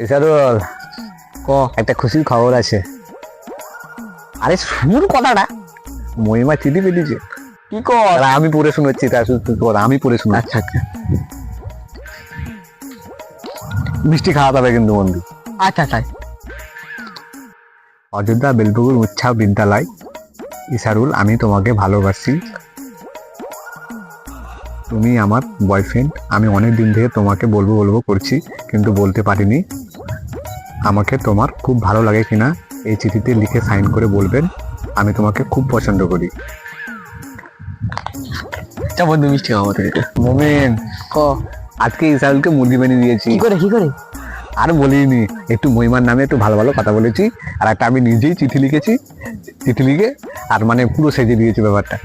ইসারুল একটা খুশির খবর আছে। আরে শুন কথাটা, মহিমা চিঠি পেয়েছে। কি কর? আর আমি পড়ে শোনাচ্ছি, তার শুধু আমি পড়ে শোনাচ্ছি। আচ্ছা মিষ্টি খাওয়া যাবে কিন্তু বন্ধু। আচ্ছা তাই। অযোধ্যা বেলপুকুর উচ্চা বিদ্যালয়। ইসারুল, আমি তোমাকে ভালোবাসি, তুমি আমার বয়ফ্রেন্ড। আমি অনেক দিন থেকে তোমাকে বলবো বলবো করছি, কিন্তু বলতে পারিনি। আমাকে তোমার খুব ভালো লাগে কিনা এই চিঠিতে লিখে সাইন করে বলবেন। আমি তোমাকে খুব পছন্দ করি। আচ্ছা বন্ধু, মিষ্টি খাবো তোকে। মোমেন, ক আজকে ইসারুলকে মুরগি বানিয়ে দিয়েছি। কি করে? আর বলিনি, একটু মহিমার নামে একটু ভালো ভালো কথা বলেছি, আর একটা আমি নিজেই চিঠি লিখে আর মানে পুরো সেজে দিয়েছি ব্যাপারটা।